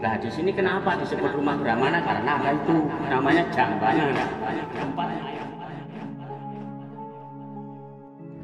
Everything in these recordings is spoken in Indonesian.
Nah di sini kenapa disebut rumah Brahmana? Karena ada itu namanya jambanya.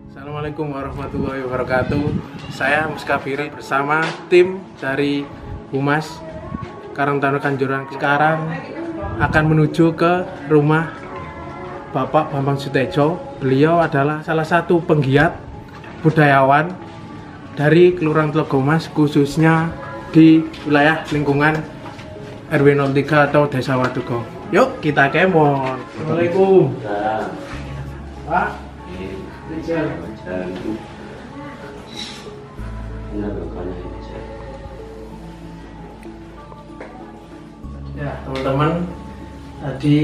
Assalamualaikum warahmatullahi wabarakatuh. Saya Muskafiri bersama tim dari Humas Karang Taruna Kanjuruhan. Sekarang akan menuju ke rumah Bapak Bambang Sutejo. Beliau adalah salah satu penggiat budayawan dari Kelurahan Tlogomas, khususnya di wilayah lingkungan RW 03 atau Desa Watugong. Yuk kita kemon. Assalamualaikum. Pak. Ya teman-teman, tadi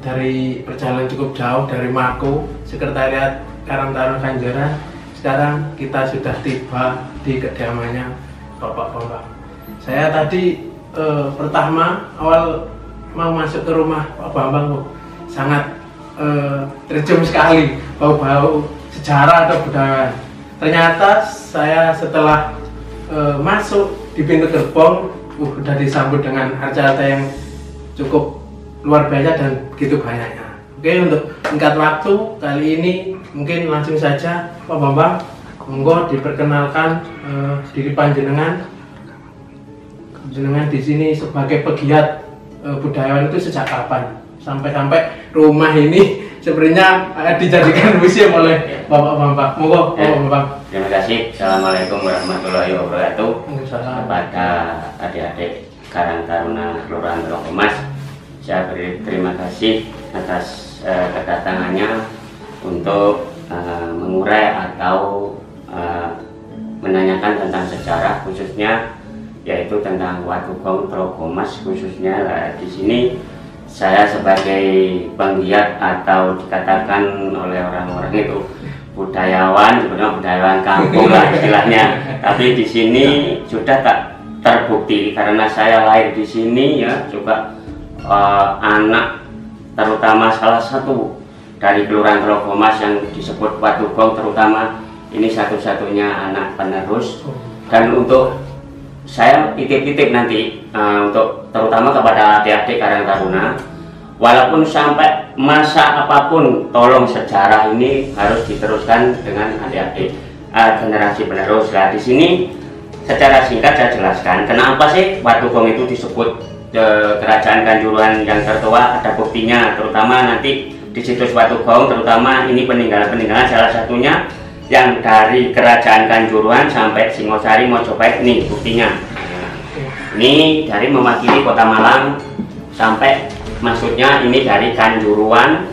dari perjalanan cukup jauh dari Mako, Sekretariat Karang Taruna Kanjuruhan. Sekarang kita sudah tiba di kediamannya Bapak Bambang. Saya tadi pertama awal mau masuk ke rumah Pak Bambang, sangat tercium sekali bau-bau sejarah atau budaya. Ternyata saya setelah masuk di pintu gerbong, sudah disambut dengan harta yang cukup luar biasa dan begitu banyaknya. Oke, untuk singkat waktu kali ini mungkin langsung saja Pak Bambang, monggo diperkenalkan diri panjenengan. Jenengan di sini sebagai pegiat budayawan itu sejak kapan? Sampai rumah ini sebenarnya dijadikan museum oleh Bapak Bambang. Monggo, Bapak Bambang. Terima kasih. Assalamualaikum warahmatullahi wabarakatuh. Kepada adik-adik Karang Taruna Kelurahan Tlogomas, saya beri terima kasih atas kedatangannya untuk mengurai atau menanyakan tentang sejarah, khususnya yaitu tentang Watugong Tlogomas khususnya. Di sini saya sebagai penggiat atau dikatakan oleh orang-orang itu budayawan, sebenarnya budayawan kampung lah istilahnya. Tapi di sini sudah tak terbukti karena saya lahir di sini ya, juga anak terutama salah satu dari Kelurahan Tlogomas yang disebut Watugong, terutama ini satu-satunya anak penerus. Dan untuk saya titip-titip nanti untuk terutama kepada adik-adik Karang Taruna, walaupun sampai masa apapun, tolong sejarah ini harus diteruskan dengan adik-adik generasi penerus. Nah, di sini secara singkat saya jelaskan kenapa sih Watugong itu disebut kerajaan Kanjuruhan yang tertua. Ada buktinya, terutama nanti di situs Watugong, terutama ini peninggalan-peninggalan, salah satunya yang dari kerajaan Kanjuruhan sampai Singosari, Mojopahit. Ini buktinya. Ini dari mewakili Kota Malang sampai, maksudnya ini dari Kanjuruhan,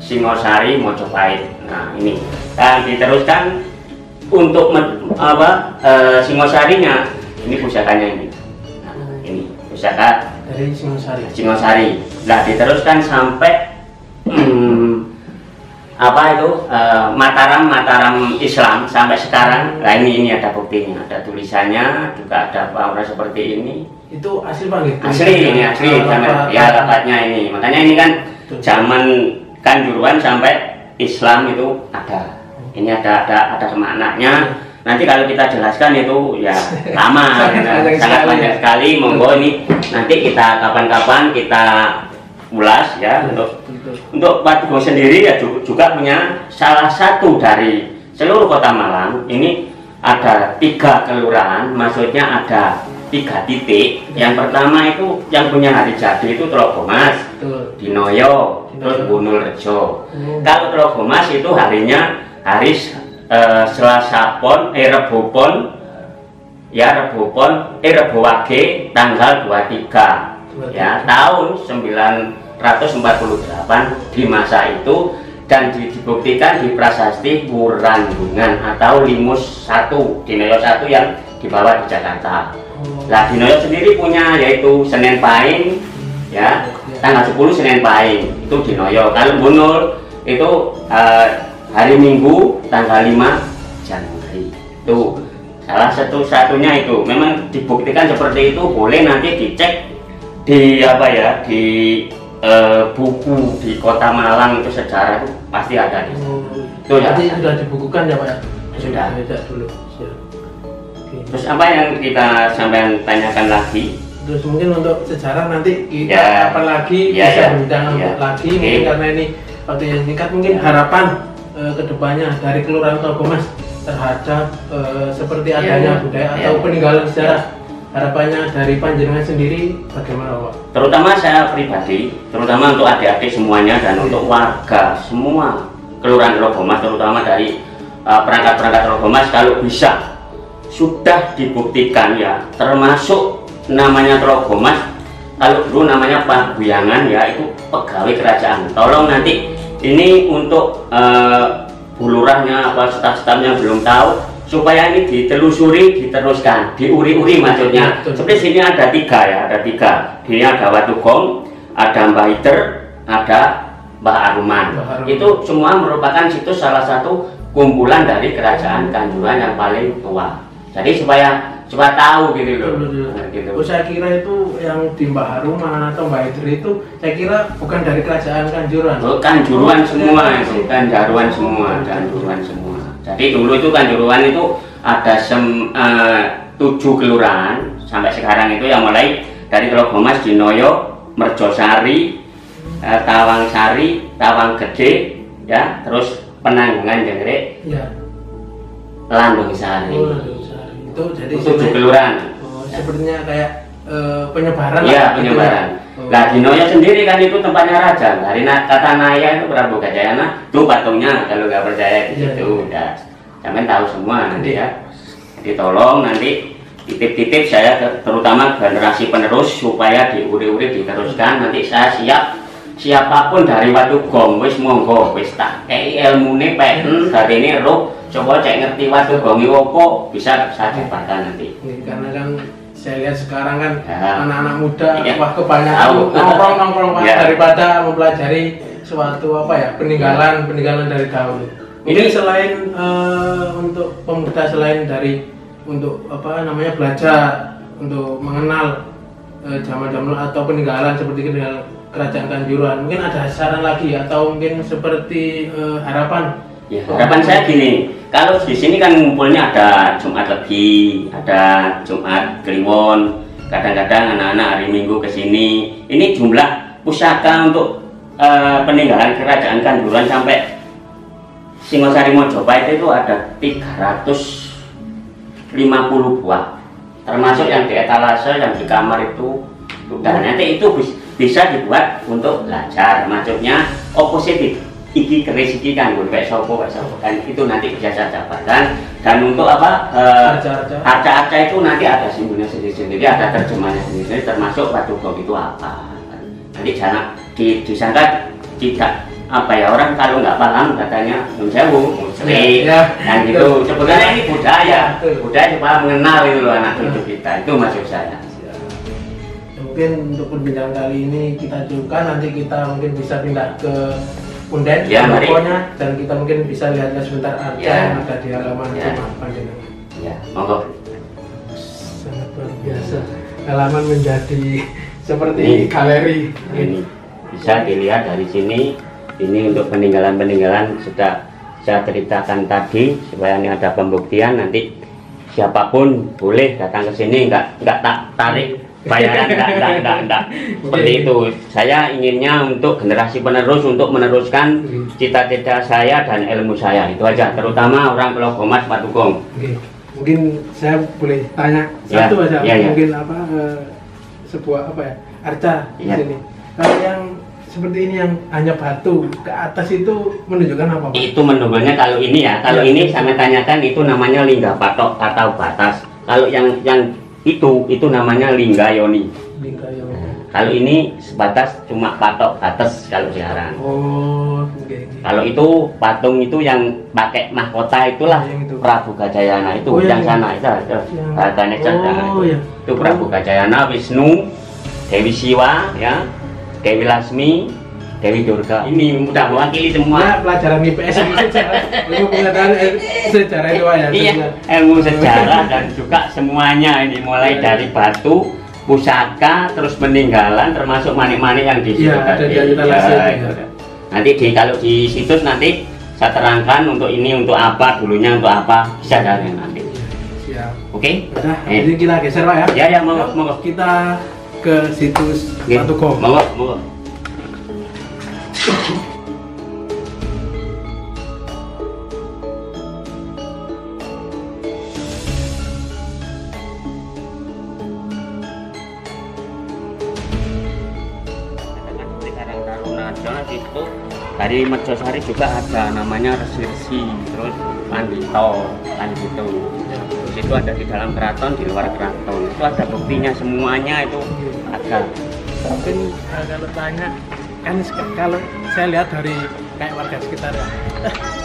Singosari, Mojopahit. Nah ini, dan diteruskan untuk Singosarinya, ini pusakanya ini. Nah, ini pusaka dari Singosari. Nah diteruskan sampai Mataram Islam sampai sekarang. Nah ini ada buktinya, ada tulisannya, juga ada aura seperti ini. Itu asli Bang? Asli, ini asli ya lapatnya ini. Makanya ini kan zaman Kanjuruhan sampai Islam itu ada. Ini ada maknanya. Nanti kalau kita jelaskan itu ya lama, sangat banyak sekali. Monggo ini nanti kita kapan-kapan kita ulas ya. Untuk Watugong sendiri ya juga punya salah satu dari seluruh Kota Malang. Ini ada 3 kelurahan, maksudnya ada 3 titik. Yang pertama itu yang punya hari jadi itu Tlogomas, Dinoyo, terus Bunulrejo. Kalau Tlogomas itu harinya hari Selasa Pon, Rebo Pon, ya Rebo Wage tanggal 23 ya tahun 948 di masa itu, dan dibuktikan di prasasti Wurandungan atau Limus 1, Dinoyo 1 yang dibawa di Jakarta. Nah Dinoyo sendiri punya yaitu Senin Pahing ya, tanggal 10 Senin Pahing itu Dinoyo. Kalau Bunul itu hari Minggu tanggal 5 Januari. Itu salah satu-satunya itu. Memang dibuktikan seperti itu, boleh nanti dicek di buku di Kota Malang itu sejarah itu pasti ada di situ. Itu ya. Sudah dibukukan ya Pak ya? Sudah. Dulu. Terus apa yang kita sampai tanyakan lagi? Terus mungkin untuk sejarah nanti kita Ya. kapan lagi Ya, bisa ya. berbincang Ya. lagi. Oke. Mungkin karena ini waktu yang singkat, mungkin harapan kedepannya dari Kelurahan Trogomas terhadap seperti Ya, adanya ya. budaya Ya. atau peninggalan sejarah. Harapannya dari panjenengan sendiri bagaimana, Pak? Terutama saya pribadi, terutama untuk adik-adik semuanya dan untuk warga semua Kelurahan Trogomas, terutama dari perangkat-perangkat Trogomas, kalau bisa sudah dibuktikan ya, termasuk namanya Trogomas, kalau dulu namanya Pak Buyangan ya, itu pegawai kerajaan. Tolong nanti ini untuk bulurahnya apa staf-stafnya belum tahu, supaya ini ditelusuri, diteruskan, diuri-uri maksudnya. Seperti sini ada 3 ya, ada 3. Ini ada Watugong, ada Mbah Iter, ada Mbah Aruman. Itu semua merupakan situs salah satu kumpulan dari kerajaan Kanjuran yang paling tua. Jadi supaya tahu gitu loh. Gitu. Oh, saya kira itu yang di Mbah Haruman atau Mbah Iter itu, saya kira bukan dari kerajaan Kanjuran. Oh, Kanjuruan semua itu, Kanjuruan semua, Kanjuruan semua. Jadi dulu itu Kanjuruan itu ada 7 kelurahan sampai sekarang itu, yang mulai dari Trogomas, Dinoyo, Merjosari, Tawangsari, Tawang Gede, ya, terus Penanggungan Jenggrek, Ya. Landungsari. Oh, Landungsari. Itu jadi 7 kelurahan. Oh, sepertinya kayak penyebaran. Iya, lah, penyebaran. gitu. Nah, Dinoyo sendiri kan itu tempatnya raja. Dari kata Naya itu Prabu Gajayana, itu patungnya. Kalau nggak percaya di Iya, situ, udah. Sampai tahu semua nanti Iya. ya. Jadi tolong nanti titip-titip saya terutama generasi penerus supaya diuri-uri diteruskan. Nanti saya siap, siapapun dari Watugong wis monggo wis tak kei ilmune peken hari ini roh coba cek ngerti Watugong opo bisa saya dapatkan nanti. Karena kan saya lihat sekarang kan Ya. anak-anak muda Iya. wah kebanyakan Tahu. nongkrong Pak, Ya. daripada mempelajari suatu apa ya peninggalan dari dahulu. Ini selain untuk pemuda, selain dari untuk apa namanya belajar untuk mengenal zaman-zaman atau peninggalan seperti peninggalan kerajaan Kanjuruhan, mungkin ada saran lagi atau mungkin seperti harapan. Ya, harapan saya gini, kalau di sini kan ngumpulnya ada Jumat Legi, ada Jumat Kliwon, kadang-kadang anak-anak hari Minggu ke sini. Ini jumlah pusaka untuk peninggalan kerajaan Kanjuruhan sampai Singosari Mojopahit itu ada 350 buah, termasuk yang di etalase, yang di kamar itu. Dan nanti itu bisa dibuat untuk belajar, maksudnya positif. Iki keris iki kan kayak sopo kan itu nanti bisa saya dapatkan. Dan untuk apa arca-arca itu nanti ada simbolnya sendiri-sendiri, ada terjemahnya sendiri, termasuk Watugong itu apa. Nanti jangan disangka tidak apa ya, orang kalau nggak paham katanya menjauh musrik dan gitu. Sebenarnya ini budaya supaya mengenal itu loh anak cucu kita, itu maksud saya. Mungkin untuk perbincangan kali ini kita cukupkan, nanti kita mungkin bisa pindah ke Punden ya, pokoknya, dan kita mungkin bisa lihat sebentar arca yang ada di halaman rumah panjenengan. Ya, monggo. Sangat luar biasa. Halaman menjadi seperti galeri. Ini bisa dilihat dari sini. Ini untuk peninggalan-peninggalan sudah saya ceritakan tadi, supaya ini ada pembuktian. Nanti siapapun boleh datang ke sini, nggak tak tarik bayaran, enggak. Seperti itu. Saya inginnya untuk generasi penerus, untuk meneruskan cita-cita saya dan ilmu saya, itu aja. Terutama orang Trogomas Watugong. Mungkin saya boleh tanya satu aja, mungkin apa sebuah apa ya arca di sini. Kalau yang seperti ini yang hanya batu ke atas itu menunjukkan apa, Pak? Itu menunjukkannya kalau ini ya, kalau ini saya tanyakan itu namanya lingga patok atau batas. Kalau yang itu namanya lingga yoni. Kalau ini sebatas cuma patok batas kalau sekarang. Oh, kalau itu patung itu yang pakai mahkota itulah Prabu Gajayana itu, yang sana itu katanya itu Prabu Gajayana, Wisnu, Dewi Siwa, ya, Dewi Lasmi, Dewi Durga. Ini mudah mewakili semua. Ya, pelajaran IPS itu ilmu pengetahuan sejarah itu ya. Iya, ilmu sejarah dan juga semuanya ini mulai dari batu, pusaka, terus peninggalan, termasuk manik-manik yang di situ tadi. Nanti kalau di situs nanti saya terangkan untuk ini untuk apa, dulunya untuk apa, bisa dari nanti. Siap. Oke? Nah, jadi kita geser Pak ya. Ya, monggo. Kita ke situs Watu Gong. Monggo. Itu dari Merjosari juga ada namanya Resirsi, terus Pandito kan gitu. Terus itu ada di dalam keraton, di luar keraton. Itu ada buktinya semuanya itu ada. Mungkin kalau tanya kan kalau saya lihat dari kayak warga sekitar ya,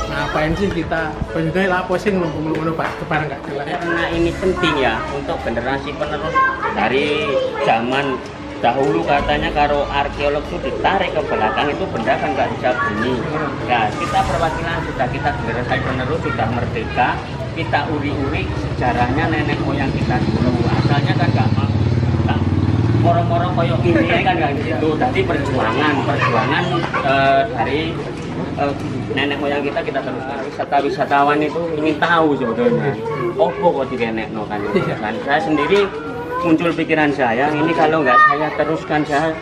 ngapain sih kita pengen lah posting lumpuh-lumpuh Pak kebarang nggak jelas. Karena ini penting ya untuk generasi penerus dari zaman dahulu katanya kalau arkeolog itu ditarik ke belakang itu benda kan nggak bisa bunyi. Ya kita perwakilan sudah kita generasi penerus sudah merdeka, kita uri-uri sejarahnya nenek moyang kita dulu. Asalnya kan nggak moro-moro koyok ini kan nggak gitu. Tadi perjuangan dari nenek moyang kita teruskan. Wisatawan itu ingin tahu sebetulnya. Oh kok dikenekno kan. Saya sendiri muncul pikiran saya, ini kalau nggak saya teruskan, saya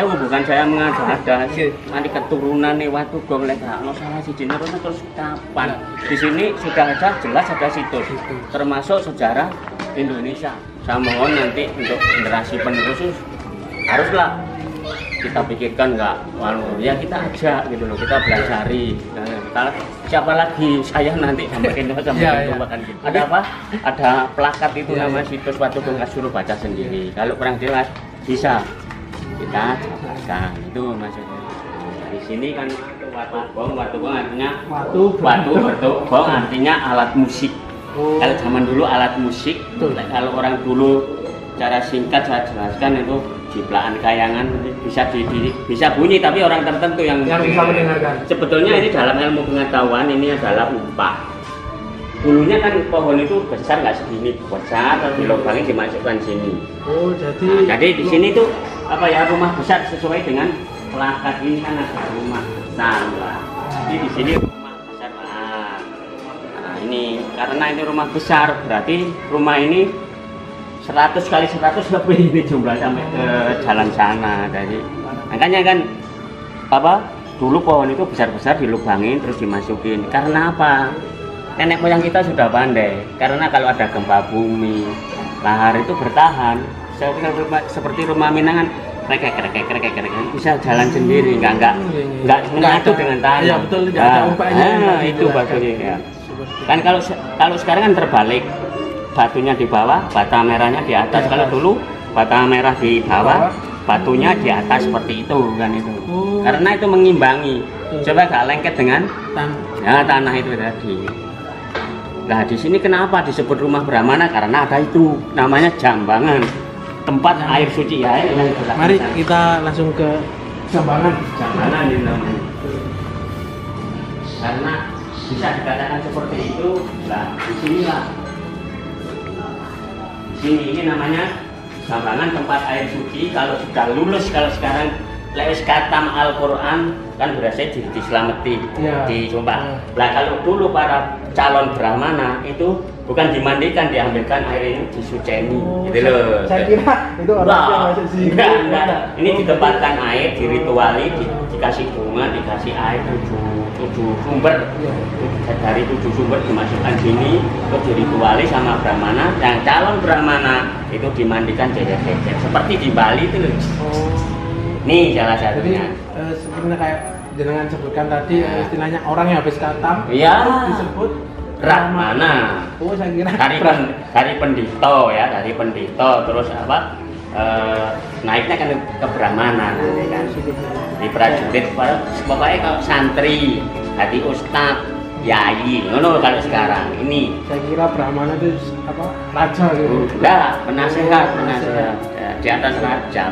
bukan saya mengada-ada, nanti keturunan nih Watu Gong lek no salah si jenderal terus kapan? Di sini sudah ada jelas ada situs, termasuk sejarah Indonesia. Saya mohon nanti untuk generasi penerus haruslah kita pikirkan nggak, ya kita ajak gitu loh, kita belajari. Siapa lagi saya nanti sampai gitu. Ada apa? Ada plakat itu nama situs Watu Gong, suruh baca sendiri. Kalau kurang jelas bisa kita jelaskan itu maksudnya. Di sini kan Watu Gong artinya Watu Gong artinya alat musik. Kalau zaman dulu alat musik. Kalau orang dulu cara singkat saya jelaskan itu ciplaan kayangan bisa bunyi, tapi orang tertentu yang bisa mendengarkan. Sebetulnya ini dalam ilmu pengetahuan ini adalah upah. Dulunya kan pohon itu besar nggak segini, besar terus dilubangi dimasukkan sini. Oh jadi di sini tuh apa ya, rumah besar sesuai dengan plakat ini kan ada rumah besar lah. Jadi di sini rumah besar lah. Nah ini karena ini rumah besar berarti rumah ini 100 kali 100 lebih ini jumlah sampai ke jalan sana. Jadi makanya kan apa dulu pohon itu besar-besar dilubangin terus dimasukin. Karena apa? Nenek moyang kita sudah pandai. Karena kalau ada gempa bumi, lahar itu bertahan. Seperti rumah Minang kan krek bisa jalan sendiri, nggak menyatu dengan tanah. Iya betul, nggak ada umpanya. Itu bagus ya. Kan kalau sekarang kan terbalik. Batunya di bawah, bata merahnya di atas. Kalau dulu bata merah di bawah, batunya di atas seperti itu kan itu. Karena itu mengimbangi. Coba gak lengket dengan tanah itu tadi. Nah di sini kenapa disebut rumah Brahmana? Karena ada itu namanya Jambangan, tempat air suci ya. Mari kita langsung ke Jambangan ini namanya. Karena bisa dikatakan seperti itu. Nah disinilah. Ini namanya Jambangan, tempat air suci. Kalau sudah lulus, kalau sekarang lewis katam Al-Quran kan berasa diselamati, dicoba. Nah kalau dulu para calon Brahmana itu bukan dimandikan, diambilkan air ini disuceni, gitu loh. Saya kira itu orang yang masuk sini. Enggak. Ini ditempatkan air, dirituali, dikasih bunga, dikasih air 7 sumber. Dari 7 sumber dimasukkan sini, terus dirituali sama Brahmana. Yang calon Brahmana itu dimandikan jejer-jejer, seperti di Bali itu loh. Nih salah satunya. Jadi sebenarnya kayak jenengan sebutkan tadi istilahnya orang yang habis katam disebut Brahmana. Oh saya kira dari pendito ya, dari pendito terus apa naiknya kan ke Brahmana nanti kan. Di prajurit pokoknya kalau santri, hati ustad, yai, ngono kalau sekarang ini. Saya kira Brahmana itu apa? Raja gitu. Enggak, penasehat. Ya, di atas raja.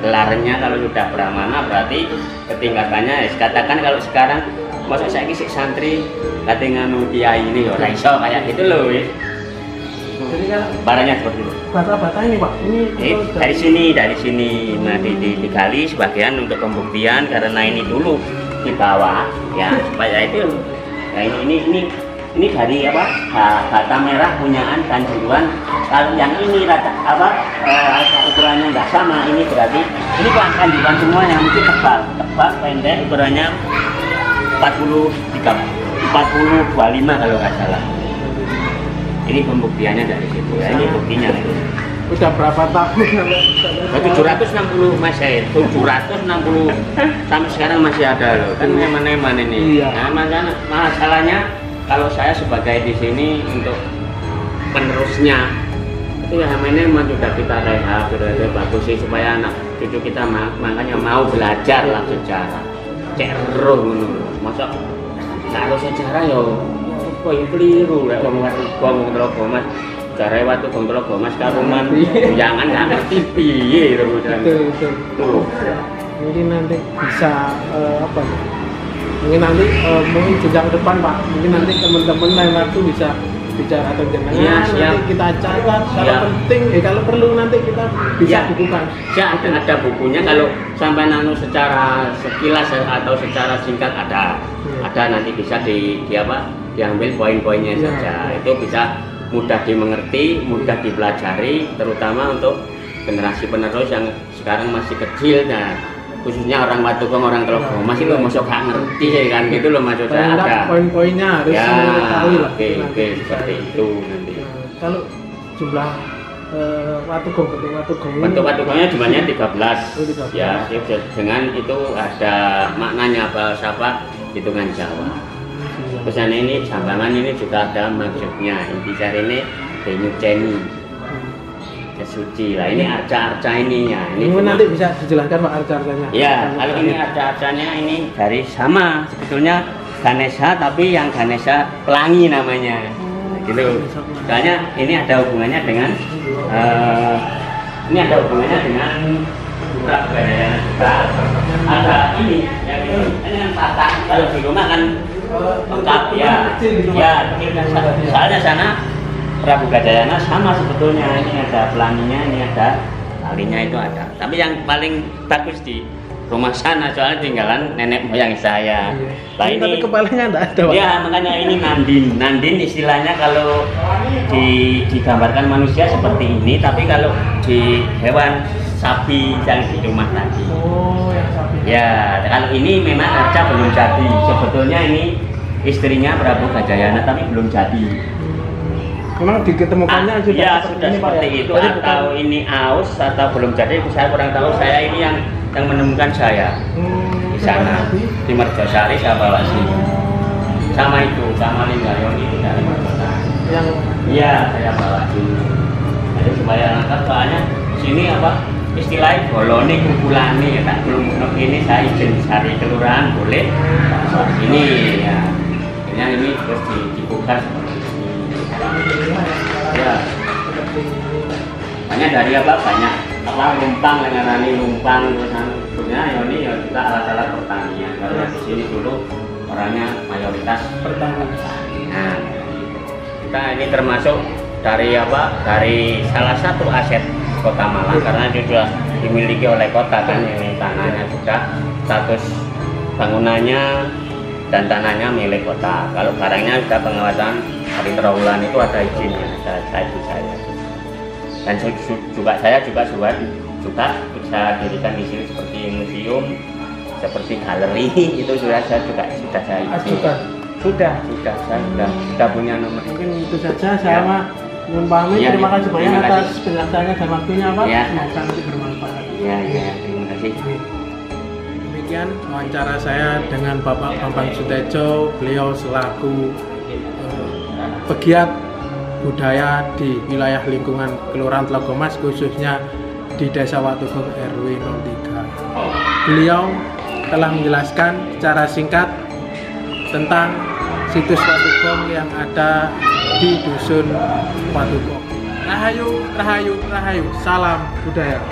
Gelarnya kalau sudah Brahmana berarti ketingkatannya katakan kalau sekarang masa saya kisih santri katanya nganu kiai ini ya iso kayak gitu loh ya. Jadi kan barangnya seperti itu. Bata-bata ini Pak, ini dari sini nah digali sebagian untuk pembuktian karena ini dulu di bawah ya supaya itu ya ini ini dari apa? Bata merah punyaan Kanjuruhan. Kalau yang ini ukurannya nggak sama, ini berarti ini Kanjuruhan semuanya, mungkin tebal, pendek, ukurannya 40-25 kalau nggak salah. Ini pembuktiannya dari situ ya, ini buktinya itu. Udah berapa tahun sampai 760 Mas ya, 760 sampai sekarang masih ada loh, kan eman-eman ini. Iya. Nah, masalahnya kalau saya sebagai di sini untuk penerusnya itu ya eman-eman sudah kita rehat, sudah bagus sih supaya anak cucu kita makanya mau belajar lah sejarah. Cek roh ngono. Masa kalau sejarah yo kok yo keliru lek wong Telaga Mas. Sejarah waktu wong Telaga Mas karuman jangan nggak ngerti piye terus. Betul. Mungkin nanti bisa apa ya? Mungkin nanti mungkin jenjang depan Pak. Mungkin nanti teman-teman lain waktu bisa bicara atau jangan nanti kita catat kalau penting kalau perlu nanti kita bisa bukukan. Ya ada bukunya kalau sampai nanu secara sekilas atau secara singkat ada nanti bisa diambil poin-poinnya saja. Itu bisa mudah dimengerti, mudah dipelajari, terutama untuk generasi penerus yang sekarang masih kecil. Nah, khususnya orang Watugong, orang Telaga Mas itu masuk gak ngerti ya kan, gitu loh maksud saya. Ada poin-poinnya harus mengetahui lah. Oke, seperti itu nanti. Kalau jumlah Watugongnya jumlahnya 13. Ya, dengan itu ada maknanya bahasa hitungan Jawa. Terus ini jambangan ini juga ada maksudnya. Intisar ini Denyuceni, suci lah. Ini arca-arca ininya. Ini nanti bisa dijelaskan Pak arca-arcanya. Ya, kalau ini arca-arcanya ini dari sama sebetulnya Ganesha, tapi yang Ganesha pelangi namanya. Gitu. Soalnya ini ada hubungannya dengan Budaya juga. Ada ini yang patah. Kalau di rumah kan lengkap ya. Soalnya sana Prabu Gajayana sama sebetulnya, ini ada pelanginya, ini ada talinya itu ada. Tapi yang paling bagus di rumah sana soalnya tinggalan nenek moyang saya. Ini tapi kepalanya enggak ada. Ya makanya ini Nandin istilahnya kalau digambarkan manusia seperti ini, tapi kalau di hewan sapi yang di rumah tadi. Oh, yang sapi. Ya, kalau ini memang arca belum jadi. Sebetulnya ini istrinya Prabu Gajayana tapi belum jadi. Memang diketemukannya sudah ya, sudah seperti itu atau ini aus atau belum jadi, saya kurang tahu. Saya ini yang menemukan saya di sana di Mergosari saya bawa sini. Sama itu, sama Linggayon itu dari Mergosari. Yang iya, saya bawa sini. Jadi supaya lengkap, soalnya sini apa istilahnya boloni kumpulani ya, tak belum ini saya izin cari kelurahan boleh ini ya. Ini terus dibuka seperti ini. Ya. Banyak dari banyak lumpang dengan lumpang terusnya ini ya kita alat-alat pertanian. Kalau di sini dulu orangnya mayoritas pertanian. Nah, kita ini termasuk dari salah satu aset Kota Malang karena juga dimiliki oleh kota kan, ini tanahnya sudah status bangunannya dan tanahnya milik kota. Kalau barangnya sudah pengawasan dari Trawulan itu ada izinnya, saya. Dan saya juga bisa dirikan di sini seperti museum, seperti galeri itu sudah saya izin. Sudah punya nomor. Mungkin itu saja saya pahami. Terima kasih banyak atas penjelasannya dan waktunya Pak. Semoga nanti bermanfaat. Ya, terima kasih. Demikian wawancara saya dengan Bapak Bambang Sutejo. Beliau selaku pegiat budaya di wilayah lingkungan Kelurahan Telaga Mas, khususnya di Desa Watugong RW 03. Beliau telah menjelaskan secara singkat tentang situs Watugong yang ada di Dusun Watugong. Rahayu, rahayu, rahayu. Salam budaya.